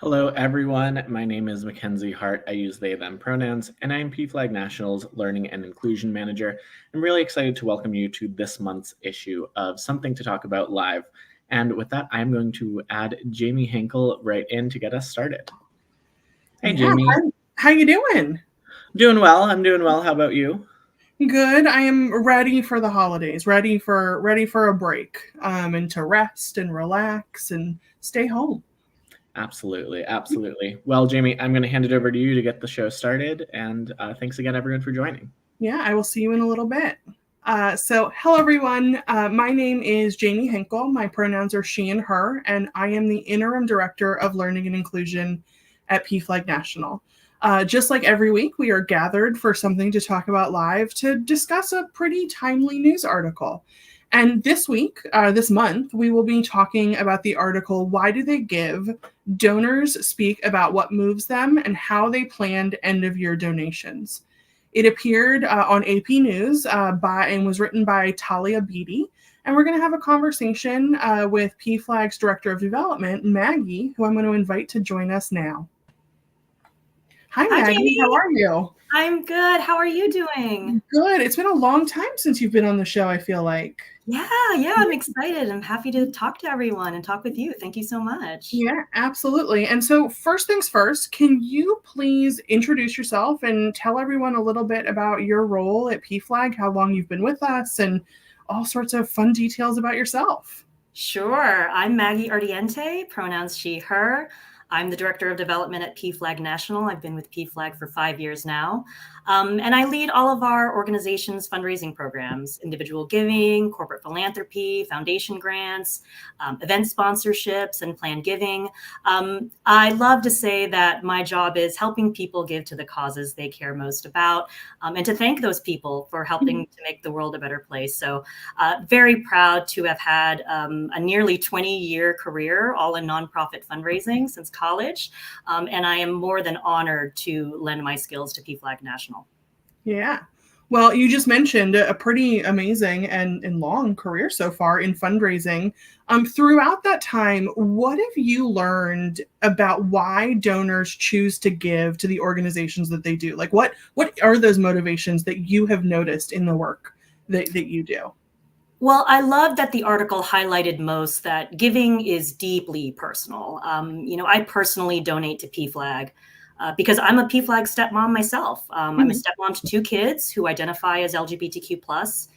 Hello, everyone. My name is Mackenzie Hart. I use they, them pronouns, and I'm PFLAG National's Learning and Inclusion Manager. I'm really excited to welcome you to this month's issue of Something to Talk About Live. And with that, I'm going to add Jamie Hinkle right in to get us started. Hey, Yeah, Jamie. how you doing? Doing well. I'm doing well. How about you? Good. I am ready for the holidays, ready for a break, and to rest and relax and stay home. Absolutely. Absolutely. Well, Jamie, I'm going to hand it over to you to get the show started. And thanks again, everyone, for joining. Yeah, I will see you in a little bit. Hello everyone. My name is Jamie Hinkle. My pronouns are she and her, and I am the interim director of learning and inclusion at PFLAG National. Just like every week, we are gathered for something to talk about live to discuss a pretty timely news article. And this month, we will be talking about the article, Why Do They Give? Donors Speak About What Moves Them and How They Planned End of Year Donations. It appeared on AP News and was written by Talia Beatty. And we're going to have a conversation with PFLAG's Director of Development, Maggie, who I'm going to invite to join us now. Hi, Maggie. Jamie. How are you? I'm good. How are you doing? Good. It's been a long time since you've been on the show, I feel like. Yeah, I'm excited. I'm happy to talk to everyone and talk with you. Thank you so much. Yeah, absolutely. And so first things first, can you please introduce yourself and tell everyone a little bit about your role at PFLAG, how long you've been with us, and all sorts of fun details about yourself? Sure. I'm Maggie Ardiente, pronouns she, her. I'm the Director of Development at PFLAG National. I've been with PFLAG for 5 years now. And I lead all of our organization's fundraising programs, individual giving, corporate philanthropy, foundation grants, event sponsorships, and planned giving. I love to say that my job is helping people give to the causes they care most about, and to thank those people for helping to make the world a better place. So very proud to have had a nearly 20-year career all in nonprofit fundraising since college. And I am more than honored to lend my skills to PFLAG National. Yeah. Well, you just mentioned a pretty amazing and long career so far in fundraising. Throughout that time, what have you learned about why donors choose to give to the organizations that they do? Like, what are those motivations that you have noticed in the work that you do? Well, I love that the article highlighted most that giving is deeply personal. I personally donate to PFLAG because I'm a PFLAG stepmom myself. I'm a stepmom to 2 kids who identify as LGBTQ+,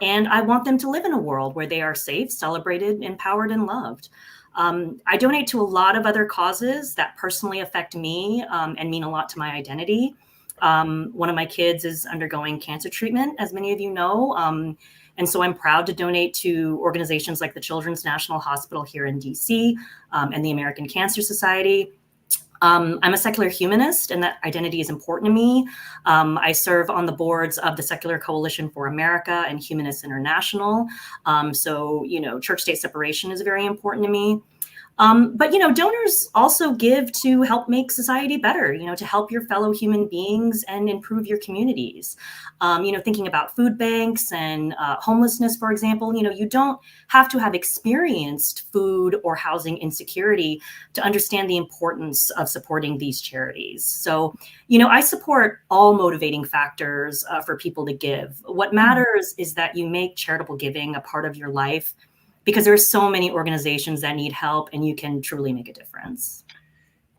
and I want them to live in a world where they are safe, celebrated, empowered, and loved. I donate to a lot of other causes that personally affect me and mean a lot to my identity. One of my kids is undergoing cancer treatment, as many of you know. And so I'm proud to donate to organizations like the Children's National Hospital here in DC and the American Cancer Society. I'm a secular humanist, and that identity is important to me. I serve on the boards of the Secular Coalition for America and Humanists International. So, church-state separation is very important to me. But donors also give to help make society better, to help your fellow human beings and improve your communities. Thinking about food banks and homelessness, for example, you don't have to have experienced food or housing insecurity to understand the importance of supporting these charities. So, I support all motivating factors for people to give. What matters is that you make charitable giving a part of your life, because there are so many organizations that need help and you can truly make a difference.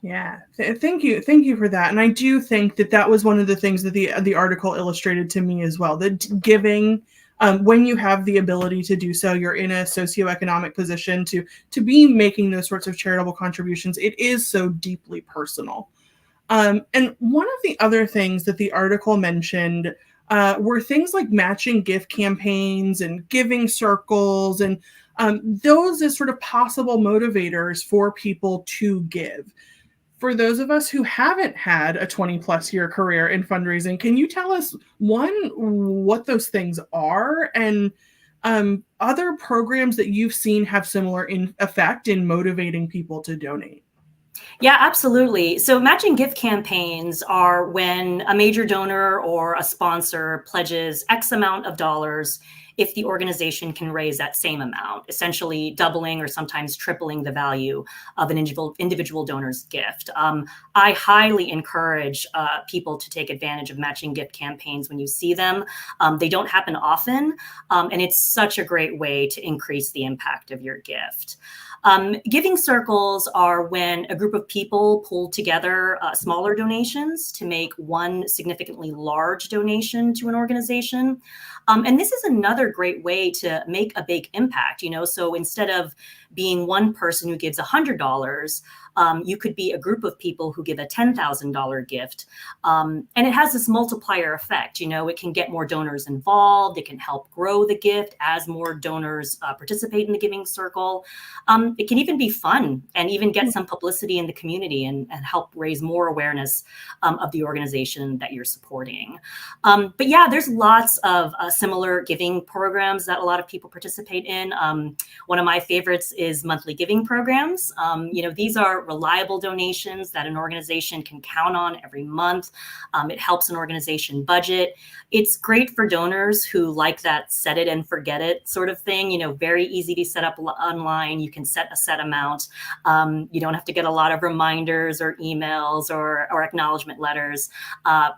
Yeah, thank you for that. And I do think that was one of the things that the article illustrated to me as well. That giving, when you have the ability to do so, you're in a socioeconomic position to be making those sorts of charitable contributions. It is so deeply personal. And one of the other things that the article mentioned were things like matching gift campaigns and giving circles, and those as sort of possible motivators for people to give. For those of us who haven't had a 20+ year career in fundraising, can you tell us, one, what those things are, and other programs that you've seen have similar effect in motivating people to donate? Yeah, absolutely. So matching gift campaigns are when a major donor or a sponsor pledges X amount of dollars if the organization can raise that same amount, essentially doubling or sometimes tripling the value of an individual donor's gift. I highly encourage people to take advantage of matching gift campaigns when you see them. They don't happen often, and it's such a great way to increase the impact of your gift. Giving circles are when a group of people pull together smaller donations to make one significantly large donation to an organization. And this is another great way to make a big impact, so instead of being one person who gives $100, you could be a group of people who give a $10,000 gift. And it has this multiplier effect. It can get more donors involved. It can help grow the gift as more donors participate in the giving circle. It can even be fun and even get some publicity in the community and help raise more awareness of the organization that you're supporting. But yeah, there's lots of similar giving programs that a lot of people participate in. One of my favorites is monthly giving programs. These are reliable donations that an organization can count on every month. It helps an organization budget. It's great for donors who like that set it and forget it sort of thing. Very easy to set up online. You can set a set amount. You don't have to get a lot of reminders or emails or acknowledgement letters.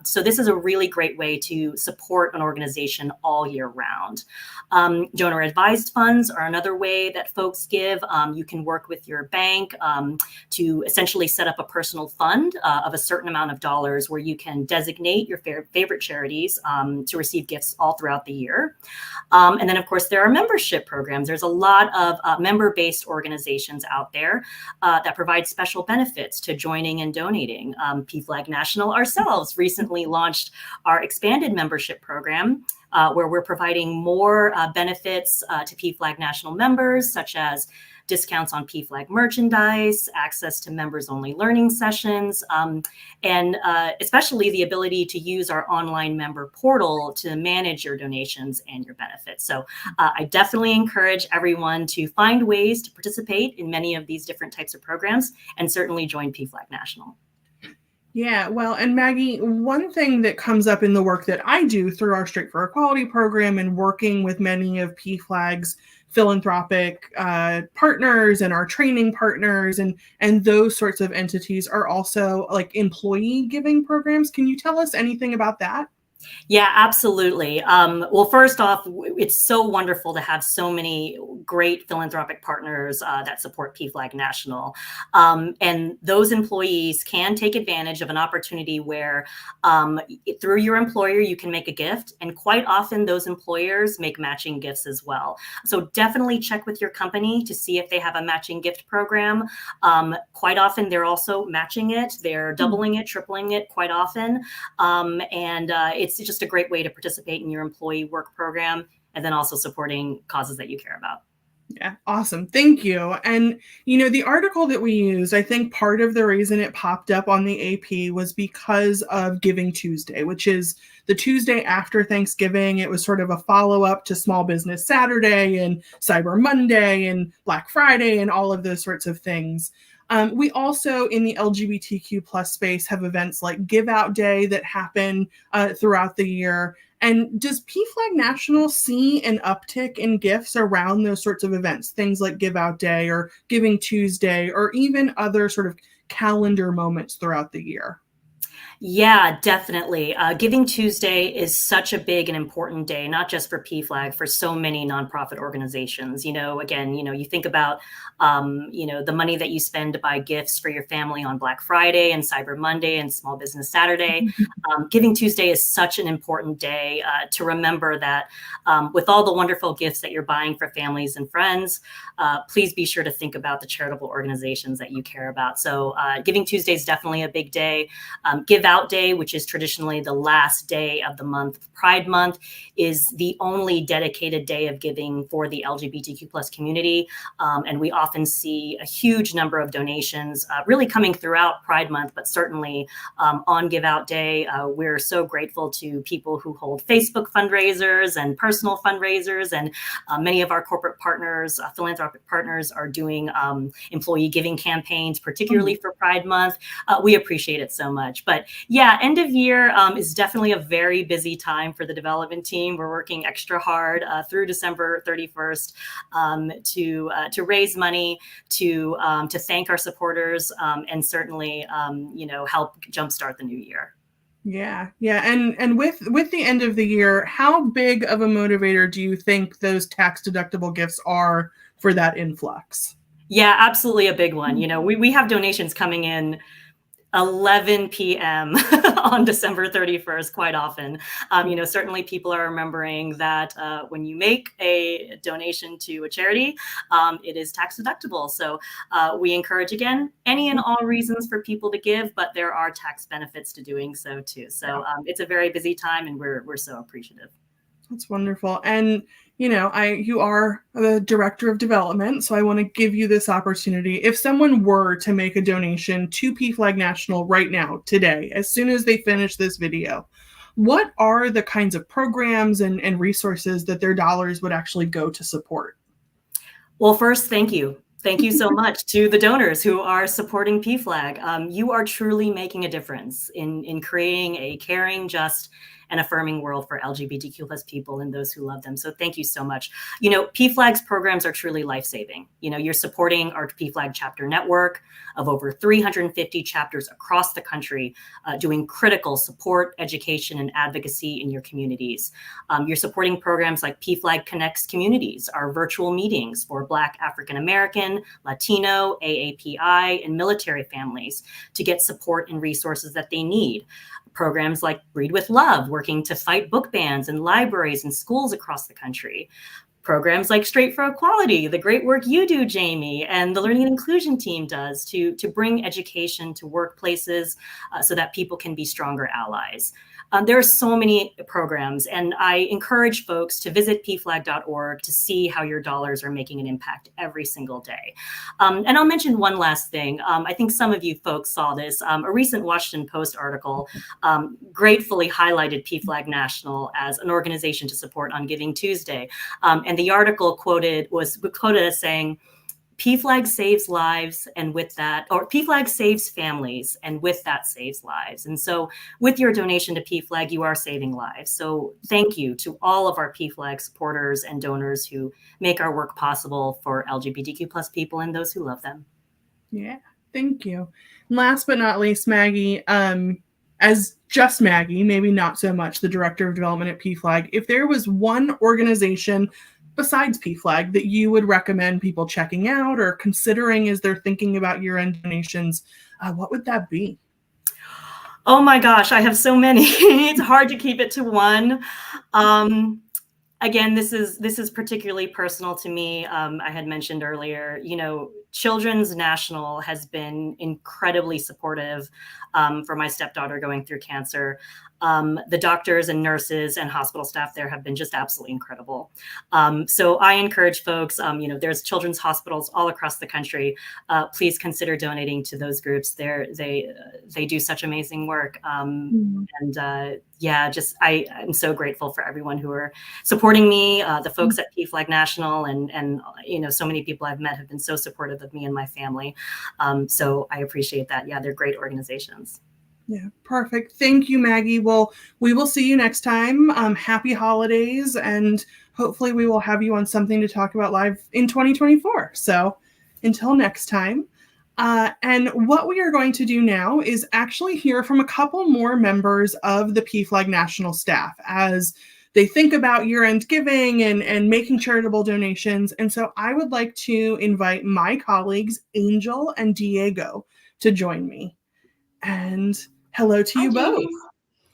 So this is a really great way to support an organization all year round. Donor advised funds are another way that folks give. You can work with your bank to essentially set up a personal fund of a certain amount of dollars where you can designate your favorite charities to receive gifts all throughout the year. And then, of course, there are membership programs. There's a lot of member-based organizations out there that provide special benefits to joining and donating. PFLAG National ourselves recently launched our expanded membership program, where we're providing more benefits to PFLAG National members, such as discounts on PFLAG merchandise, access to members-only learning sessions, and especially the ability to use our online member portal to manage your donations and your benefits. So I definitely encourage everyone to find ways to participate in many of these different types of programs, and certainly join PFLAG National. Yeah, well, and Maggie, one thing that comes up in the work that I do through our Straight for Equality program and working with many of PFLAG's philanthropic partners and our training partners and those sorts of entities are also like employee giving programs. Can you tell us anything about that? Yeah, absolutely. Well, first off, it's so wonderful to have so many great philanthropic partners that support PFLAG National. And those employees can take advantage of an opportunity where through your employer, you can make a gift. And quite often those employers make matching gifts as well. So definitely check with your company to see if they have a matching gift program. Quite often they're also matching it. They're doubling it, tripling it quite often. And it's just a great way to participate in your employee work program and then also supporting causes that you care about. Yeah, awesome. Thank you. And, the article that we used, I think part of the reason it popped up on the AP was because of Giving Tuesday, which is the Tuesday after Thanksgiving. It was sort of a follow-up to Small Business Saturday and Cyber Monday and Black Friday and all of those sorts of things. We also, in the LGBTQ plus space, have events like Give Out Day that happen throughout the year. And does PFLAG National see an uptick in gifts around those sorts of events, things like Give Out Day or Giving Tuesday, or even other sort of calendar moments throughout the year? Yeah, definitely. Giving Tuesday is such a big and important day, not just for PFLAG, for so many nonprofit organizations. Again, you think about, the money that you spend to buy gifts for your family on Black Friday and Cyber Monday and Small Business Saturday. Giving Tuesday is such an important day to remember that with all the wonderful gifts that you're buying for families and friends, please be sure to think about the charitable organizations that you care about. So Giving Tuesday is definitely a big day. Give Out Day, which is traditionally the last day of the month, Pride Month, is the only dedicated day of giving for the LGBTQ plus community. And we often see a huge number of donations really coming throughout Pride Month, but certainly on Give Out Day. We're so grateful to people who hold Facebook fundraisers and personal fundraisers. And many of our corporate partners, philanthropic partners, are doing employee giving campaigns, particularly for Pride Month. We appreciate it so much. But yeah, end of year is definitely a very busy time for the development team. We're working extra hard through December 31st to raise money, to thank our supporters, and certainly help jumpstart the new year. Yeah. And with the end of the year, how big of a motivator do you think those tax deductible gifts are for that influx? Yeah, absolutely a big one. We have donations coming in 11 p.m. on December 31st quite often. Certainly people are remembering that when you make a donation to a charity, it is tax deductible. So we encourage, again, any and all reasons for people to give, but there are tax benefits to doing so too. So it's a very busy time, and we're so appreciative. That's wonderful. And you are the director of development, so I want to give you this opportunity. If someone were to make a donation to PFLAG National right now, today, as soon as they finish this video, what are the kinds of programs and resources that their dollars would actually go to support? Well, first, thank you. Thank you so much to the donors who are supporting PFLAG. You are truly making a difference in creating a caring, just, and affirming world for LGBTQ plus people and those who love them. So thank you so much. PFLAG's programs are truly life-saving. You're supporting our PFLAG chapter network of over 350 chapters across the country, doing critical support, education, and advocacy in your communities. You're supporting programs like PFLAG Connects Communities, our virtual meetings for Black, African American, Latino, AAPI, and military families to get support and resources that they need. Programs like Read with Love, working to fight book bans in libraries and schools across the country. Programs like Straight for Equality, the great work you do, Jamie, and the Learning and Inclusion team does to bring education to workplaces so that people can be stronger allies. There are so many programs, and I encourage folks to visit pflag.org to see how your dollars are making an impact every single day. And I'll mention one last thing. I think some of you folks saw this. A recent Washington Post article gratefully highlighted PFLAG National as an organization to support on Giving Tuesday. And the article was quoted as saying, PFLAG saves lives, and with that, or PFLAG saves families, and with that saves lives. And so with your donation to PFLAG, you are saving lives. So thank you to all of our PFLAG supporters and donors who make our work possible for LGBTQ plus people and those who love them. Yeah, thank you. Last but not least, Maggie, as just Maggie, maybe not so much the director of development at PFLAG, if there was one organization besides PFLAG that you would recommend people checking out or considering as they're thinking about year-end donations, what would that be? Oh my gosh, I have so many. It's hard to keep it to one. Again, this is particularly personal to me. I had mentioned earlier, Children's National has been incredibly supportive for my stepdaughter going through cancer. The doctors and nurses and hospital staff there have been just absolutely incredible. So I encourage folks, there's children's hospitals all across the country. Please consider donating to those groups. They do such amazing work. I'm so grateful for everyone who are supporting me, the folks at PFLAG National, and so many people I've met have been so supportive of me and my family. So I appreciate that. Yeah, they're great organizations. Yeah, perfect. Thank you, Maggie. Well, we will see you next time. Happy holidays, and hopefully we will have you on something to talk about live in 2024. So until next time. And what we are going to do now is actually hear from a couple more members of the PFLAG National staff as they think about year-end giving and making charitable donations. And so I would like to invite my colleagues, Angel and Diego, to join me. And hello to you both.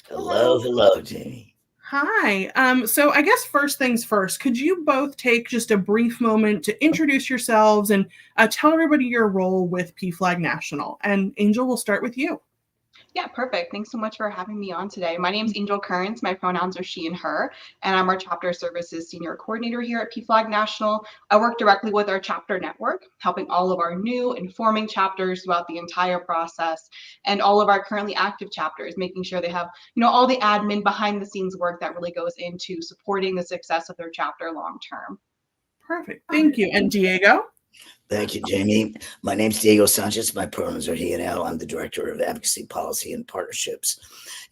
Hello, Jamie. Hi. So I guess first things first, could you both take just a brief moment to introduce yourselves and tell everybody your role with PFLAG National? And Angel, we'll start with you. Yeah, perfect. Thanks so much for having me on today. My name is Angel Kearns. My pronouns are she and her, and I'm our Chapter Services Senior Coordinator here at PFLAG National. I work directly with our chapter network, helping all of our new and forming chapters throughout the entire process, and all of our currently active chapters, making sure they have, all the admin behind the scenes work that really goes into supporting the success of their chapter long term. Perfect. Thank you. And Diego? Thank you, Jamie. My name's Diego Sanchez. My pronouns are he and Al. I'm the Director of Advocacy Policy and Partnerships.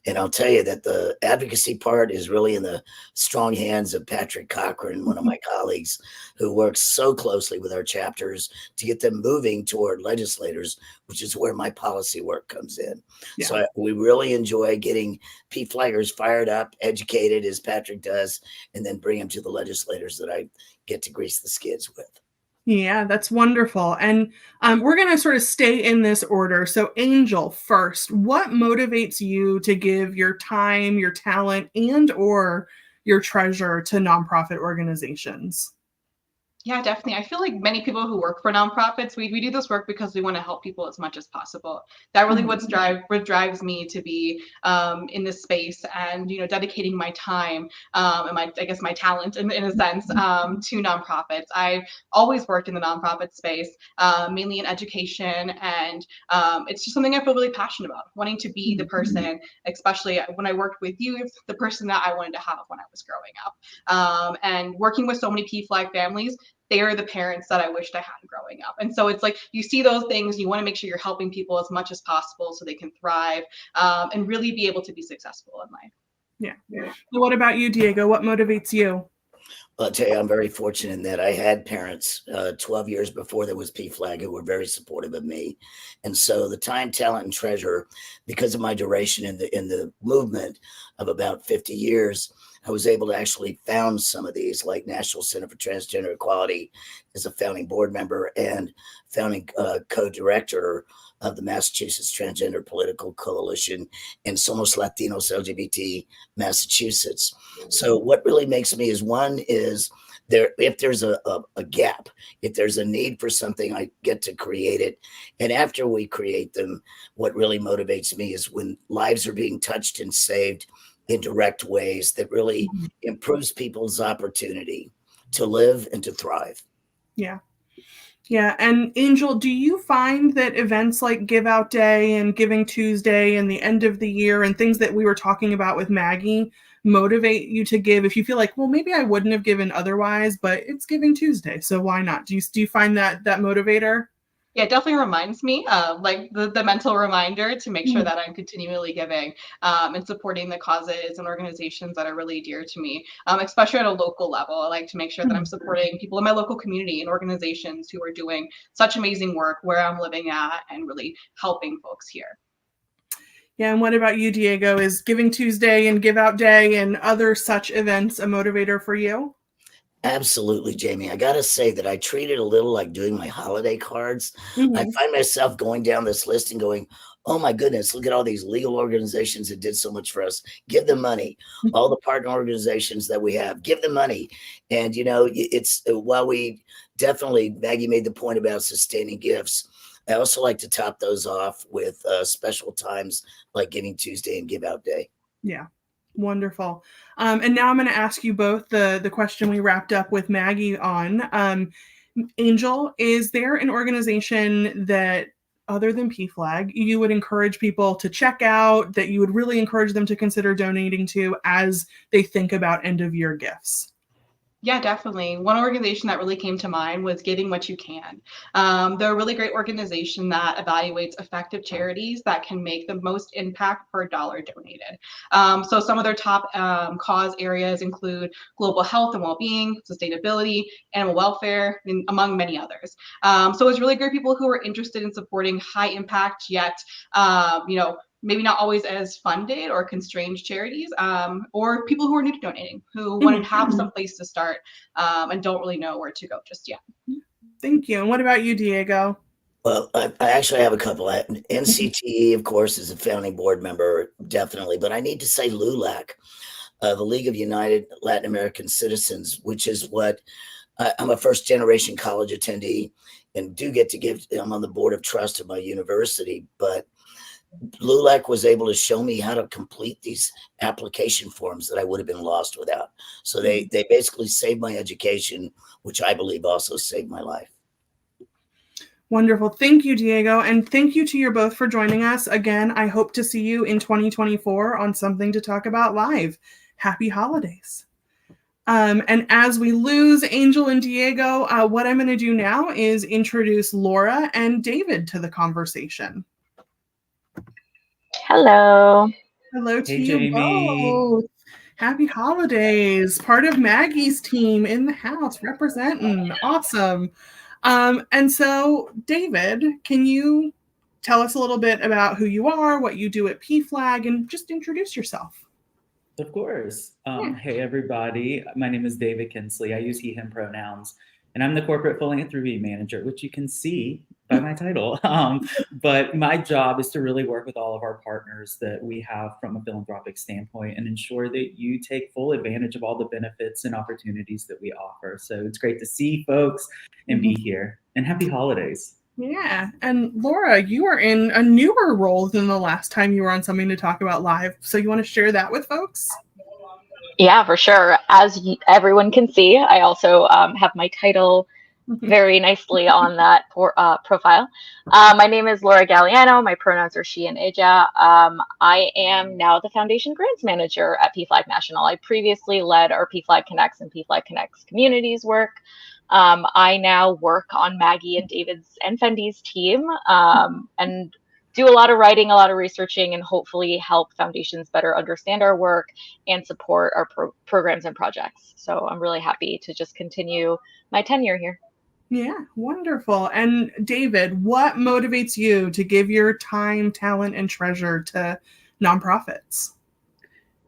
And I'll tell you that the advocacy part is really in the strong hands of Patrick Cochran, one of my colleagues, who works so closely with our chapters to get them moving toward legislators, which is where my policy work comes in. Yeah. So we really enjoy getting PFLAGers fired up, educated as Patrick does, and then bring them to the legislators that I get to grease the skids with. Yeah, that's wonderful. And we're going to sort of stay in this order. So, Angel, first, what motivates you to give your time, your talent, and or your treasure to nonprofit organizations? Yeah, definitely. I feel like many people who work for nonprofits, we do this work because we want to help people as much as possible. That really what drives me to be in this space, and dedicating my time and my talent in a sense to nonprofits. I've always worked in the nonprofit space, mainly in education, and it's just something I feel really passionate about. Wanting to be the person, especially when I worked with youth, the person that I wanted to have when I was growing up, and working with so many PFLAG families. They are the parents that I wished I had growing up. And so it's like you see those things, you want to make sure you're helping people as much as possible so they can thrive and really be able to be successful in life. Yeah. So what about you, Diego? What motivates you? Well, I'll tell you, I'm very fortunate in that I had parents 12 years before there was PFLAG who were very supportive of me. And so the time, talent, and treasure, because of my duration in the movement of about 50 years, I was able to actually found some of these, like National Center for Transgender Equality as a founding board member and founding co-director of the Massachusetts Transgender Political Coalition and Somos Latinos LGBT Massachusetts. So what really makes me is one is if there's a gap, if there's a need for something, I get to create it. And after we create them, what really motivates me is when lives are being touched and saved in direct ways that really improves people's opportunity to live and to thrive. Yeah. Yeah. And Angel, do you find that events like Give Out Day and Giving Tuesday and the end of the year and things that we were talking about with Maggie motivate you to give if you feel like, well, maybe I wouldn't have given otherwise, but it's Giving Tuesday, so why not? Do you find that motivator? Yeah, it definitely reminds me of like the mental reminder to make sure that I'm continually giving and supporting the causes and organizations that are really dear to me, especially at a local level. I like to make sure that I'm supporting people in my local community and organizations who are doing such amazing work where I'm living at and really helping folks here. Yeah, and what about you, Diego? Is Giving Tuesday and Give Out Day and other such events a motivator for you? Absolutely, Jamie. I got to say that I treat it a little like doing my holiday cards. I find myself going down this list and going, oh my goodness, look at all these legal organizations that did so much for us. Give them money. All the partner organizations that we have, give them money. And, it's while we definitely, Maggie made the point about sustaining gifts, I also like to top those off with special times like Giving Tuesday and Give Out Day. Yeah. Wonderful. And now I'm going to ask you both the question we wrapped up with Maggie on. Angel, is there an organization that, other than PFLAG, you would encourage people to check out, that you would really encourage them to consider donating to as they think about end of year gifts? Yeah, definitely. One organization that really came to mind was Giving What You Can. They're a really great organization that evaluates effective charities that can make the most impact per dollar donated. So some of their top cause areas include global health and well-being, sustainability, animal welfare, and among many others. So it's really great people who are interested in supporting high impact yet, maybe not always as funded or constrained charities, or people who are new to donating, who want to have some place to start and don't really know where to go just yet. Thank you. And what about you, Diego? Well, I actually have a couple. NCTE, of course, is a founding board member, definitely. But I need to say LULAC, the League of United Latin American Citizens, which is what I'm a first generation college attendee and do get to give. I'm on the board of trust of my university, but LULAC was able to show me how to complete these application forms that I would have been lost without. So they basically saved my education, which I believe also saved my life. Wonderful. Thank you, Diego. And thank you to you both for joining us. Again, I hope to see you in 2024 on Something to Talk About Live. Happy holidays. And as we lose Angel and Diego, what I'm going to do now is introduce Laura and David to the conversation. Hello. Hello to Hey, you Jamie. both. Happy holidays. Part of Maggie's team in the house representing. Awesome. And so, David, can you tell us a little bit about who you are, what you do at PFLAG, and just introduce yourself? Of course. Yeah. Hey, everybody. My name is David Kinsley. I use he, him pronouns, and I'm the corporate philanthropy manager, which you can see by my title. But my job is to really work with all of our partners that we have from a philanthropic standpoint and ensure that you take full advantage of all the benefits and opportunities that we offer. So it's great to see folks and be here. And happy holidays. Yeah. And Laura, you are in a newer role than the last time you were on Something to Talk About Live. So you want to share that with folks? Yeah, for sure. As everyone can see, I also have my title very nicely on that profile. My name is Laura Galliano. My pronouns are she and Eja. I am now the Foundation Grants Manager at PFLAG National. I previously led our PFLAG Connects and PFLAG Connects communities work. I now work on Maggie and David's and Fendi's team and do a lot of writing, a lot of researching, and hopefully help foundations better understand our work and support our programs and projects. So I'm really happy to just continue my tenure here. Yeah, wonderful. And David, what motivates you to give your time, talent, and treasure to nonprofits?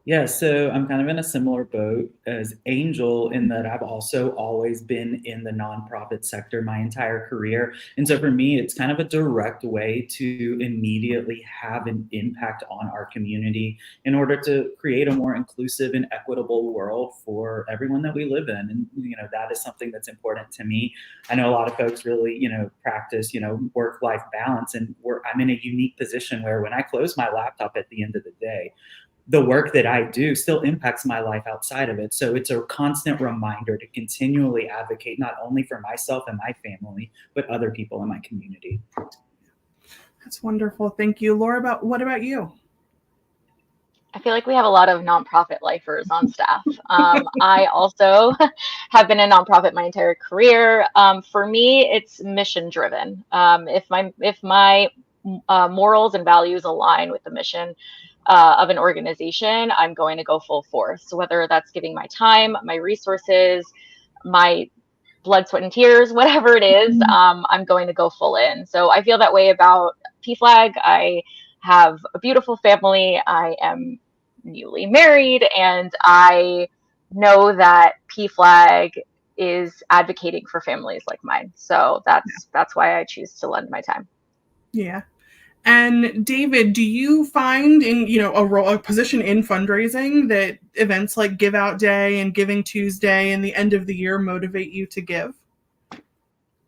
Yeah, so I'm kind of in a similar boat as Angel in that I've also always been in the nonprofit sector my entire career. And so for me, it's kind of a direct way to immediately have an impact on our community in order to create a more inclusive and equitable world for everyone that we live in. And, that is something that's important to me. I know a lot of folks really, practice, work-life balance. And I'm in a unique position where when I close my laptop at the end of the day, the work that I do still impacts my life outside of it. So it's a constant reminder to continually advocate not only for myself and my family, but other people in my community. That's wonderful. Thank you. Laura, what about you? I feel like we have a lot of nonprofit lifers on staff. I also have been a nonprofit my entire career. For me, it's mission driven. If my morals and values align with the mission of an organization, I'm going to go full force. So whether that's giving my time, my resources, my blood, sweat, and tears, whatever it is, I'm going to go full in. So I feel that way about PFLAG. I have a beautiful family. I am newly married, and I know that PFLAG is advocating for families like mine. So that's why I choose to lend my time. Yeah. And David, do you find in a position in fundraising that events like Give Out Day and Giving Tuesday and the end of the year motivate you to give?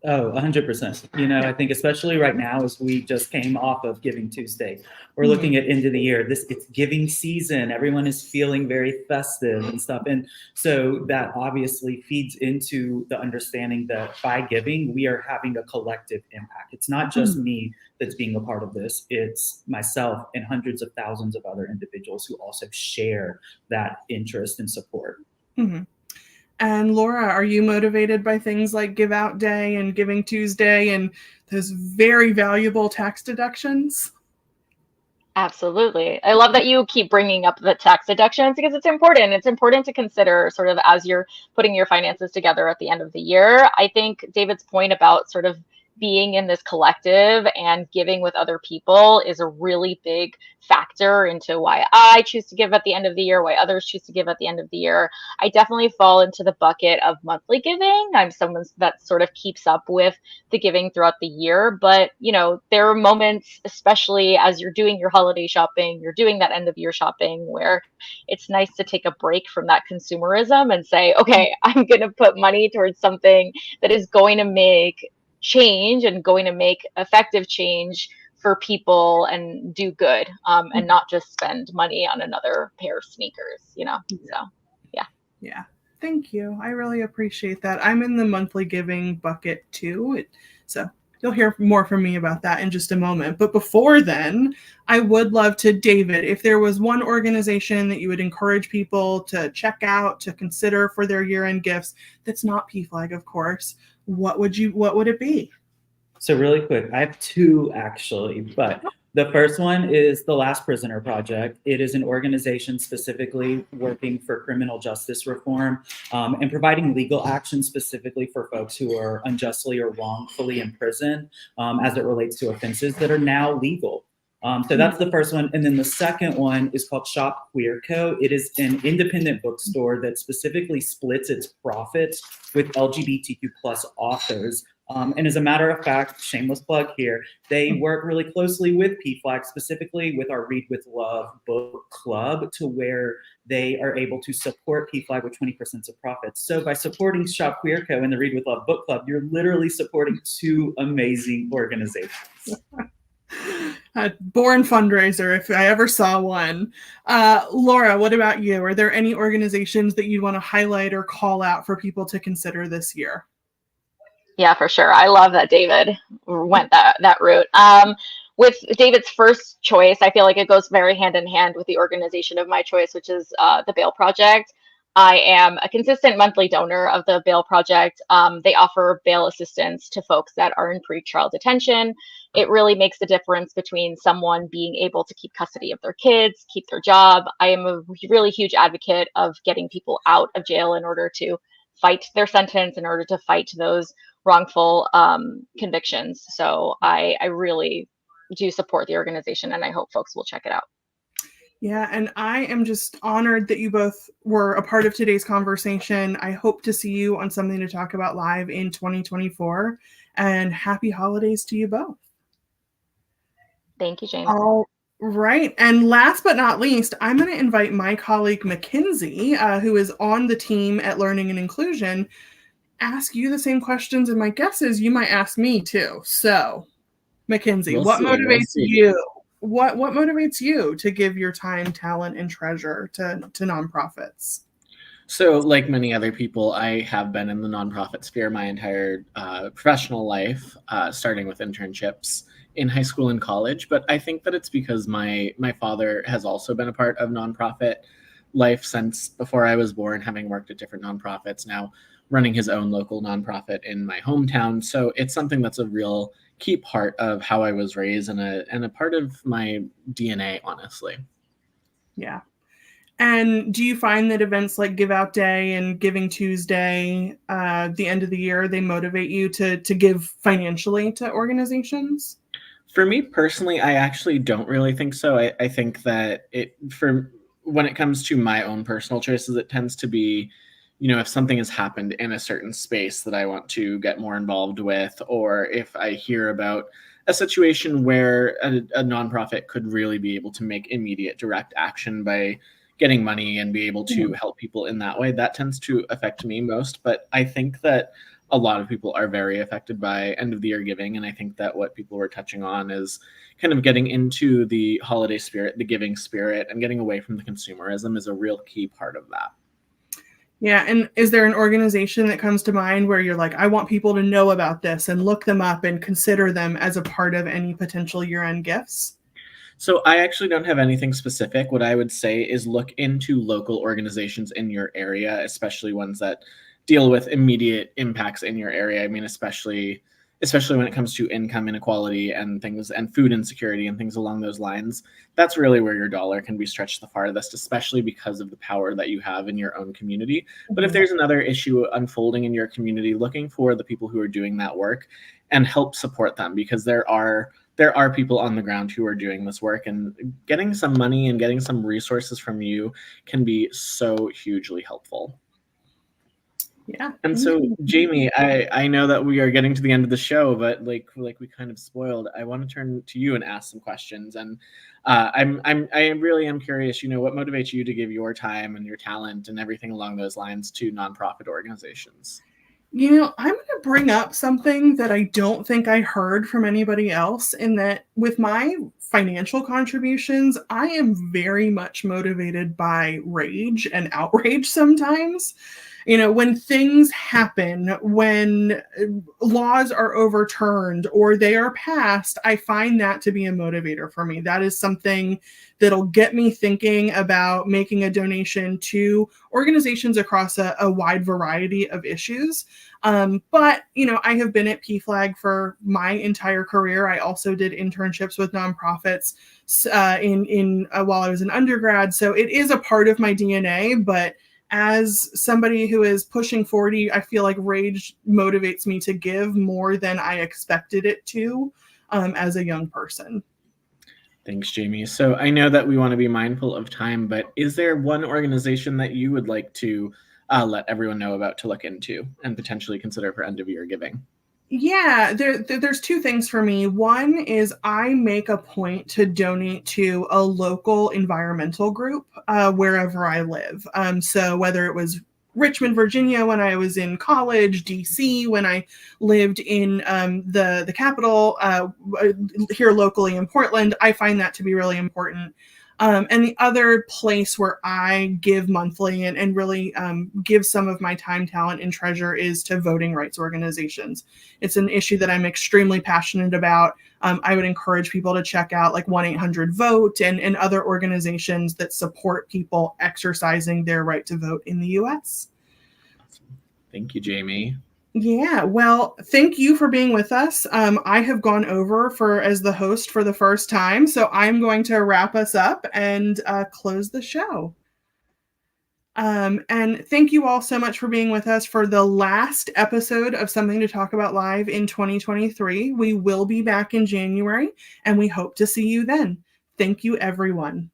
Oh, 100%. I think especially right now as we just came off of Giving Tuesday, we're looking at end of the year. It's giving season. Everyone is feeling very festive and stuff. And so that obviously feeds into the understanding that by giving, we are having a collective impact. It's not just me that's being a part of this. It's myself and hundreds of thousands of other individuals who also share that interest and support. Mm-hmm. And Laura, are you motivated by things like Give Out Day and Giving Tuesday and those very valuable tax deductions? Absolutely. I love that you keep bringing up the tax deductions because it's important. It's important to consider sort of as you're putting your finances together at the end of the year. I think David's point about sort of being in this collective and giving with other people is a really big factor into why I choose to give at the end of the year, why others choose to give at the end of the year. I definitely fall into the bucket of monthly giving. I'm someone that sort of keeps up with the giving throughout the year. But, there are moments, especially as you're doing your holiday shopping, you're doing that end of year shopping where it's nice to take a break from that consumerism and say, okay, I'm going to put money towards something that is going to make change and going to make effective change for people and do good and not just spend money on another pair of sneakers, so yeah. Thank you. I really appreciate that. I'm in the monthly giving bucket too. So You'll hear more from me about that in just a moment. But before then, I would love to, David, if there was one organization that you would encourage people to check out, to consider for their year-end gifts, that's not PFLAG, of course, what would it be? So really quick, I have two actually, but the first one is the Last Prisoner Project. It is an organization specifically working for criminal justice reform and providing legal action specifically for folks who are unjustly or wrongfully imprisoned as it relates to offenses that are now legal. So that's the first one. And then the second one is called Shop Queer Co. It is an independent bookstore that specifically splits its profits with LGBTQ plus authors. And as a matter of fact, shameless plug here, they work really closely with PFLAG, specifically with our Read with Love book club, to where they are able to support PFLAG with 20% of profits. So by supporting Shop Queer Co. and the Read with Love book club, you're literally supporting two amazing organizations. Born fundraiser, if I ever saw one. Laura, what about you? Are there any organizations that you want to highlight or call out for people to consider this year? Yeah, for sure. I love that David went that route. With David's first choice, I feel like it goes very hand in hand with the organization of my choice, which is the Bail Project. I am a consistent monthly donor of the Bail Project. They offer bail assistance to folks that are in pretrial detention. It really makes the difference between someone being able to keep custody of their kids, keep their job. I am a really huge advocate of getting people out of jail in order to fight their sentence, in order to fight those wrongful convictions. So I really do support the organization, and I hope folks will check it out. Yeah, and I am just honored that you both were a part of today's conversation. I hope to see you on Something to Talk About Live in 2024, and happy holidays to you both. Thank you, James. All right. And last but not least, I'm going to invite my colleague, Mackenzie, who is on the team at Learning and Inclusion, ask you the same questions. And my guess is you might ask me too. So, Mackenzie, what motivates you? What motivates you to give your time, talent, and treasure to nonprofits? So, like many other people, I have been in the nonprofit sphere my entire professional life, starting with internships in high school and college. But I think that it's because my father has also been a part of nonprofit life since before I was born, having worked at different nonprofits, now running his own local nonprofit in my hometown. So it's something that's a real key part of how I was raised and a part of my DNA, honestly. Yeah. And do you find that events like Give Out Day and Giving Tuesday, the end of the year, they motivate you to give financially to organizations? For me personally, I actually don't really think so. I think that when it comes to my own personal choices, it tends to be, if something has happened in a certain space that I want to get more involved with, or if I hear about a situation where a nonprofit could really be able to make immediate direct action by getting money and be able to help people in that way, that tends to affect me most. But I think that a lot of people are very affected by end of the year giving. And I think that what people were touching on is kind of getting into the holiday spirit, the giving spirit, and getting away from the consumerism is a real key part of that. Yeah. And is there an organization that comes to mind where you're like, I want people to know about this and look them up and consider them as a part of any potential year-end gifts? So I actually don't have anything specific. What I would say is look into local organizations in your area, especially ones that deal with immediate impacts in your area. I mean, especially when it comes to income inequality and things, and food insecurity and things along those lines. That's really where your dollar can be stretched the farthest, especially because of the power that you have in your own community. But if there's another issue unfolding in your community, looking for the people who are doing that work and help support them, because there are people on the ground who are doing this work, and getting some money and getting some resources from you can be so hugely helpful. Yeah. And so, Jamie, I know that we are getting to the end of the show, but like we kind of spoiled, I want to turn to you and ask some questions. And I really am curious, what motivates you to give your time and your talent and everything along those lines to nonprofit organizations? I'm going to bring up something that I don't think I heard from anybody else, in that with my financial contributions, I am very much motivated by rage and outrage sometimes. when things happen, when laws are overturned or they are passed, I find that to be a motivator for me. That is something that'll get me thinking about making a donation to organizations across a wide variety of issues. But I have been at PFLAG for my entire career. I also did internships with nonprofits while I was an undergrad. So it is a part of my DNA, but as somebody who is pushing 40, I feel like rage motivates me to give more than I expected it to as a young person. Thanks, Jamie. So I know that we want to be mindful of time, but is there one organization that you would like to let everyone know about to look into and potentially consider for end of year giving? Yeah, there's two things for me. One is I make a point to donate to a local environmental group wherever I live. So whether it was Richmond, Virginia when I was in college, DC when I lived in the capital, here locally in Portland, I find that to be really important. And the other place where I give monthly and really give some of my time, talent, and treasure is to voting rights organizations. It's an issue that I'm extremely passionate about. I would encourage people to check out like 1-800-VOTE and other organizations that support people exercising their right to vote in the U.S. Thank you, Jamie. Yeah, well, thank you for being with us. I have gone over as the host for the first time, so I'm going to wrap us up and close the show. And thank you all so much for being with us for the last episode of Something to Talk About Live in 2023. We will be back in January, and we hope to see you then. Thank you, everyone.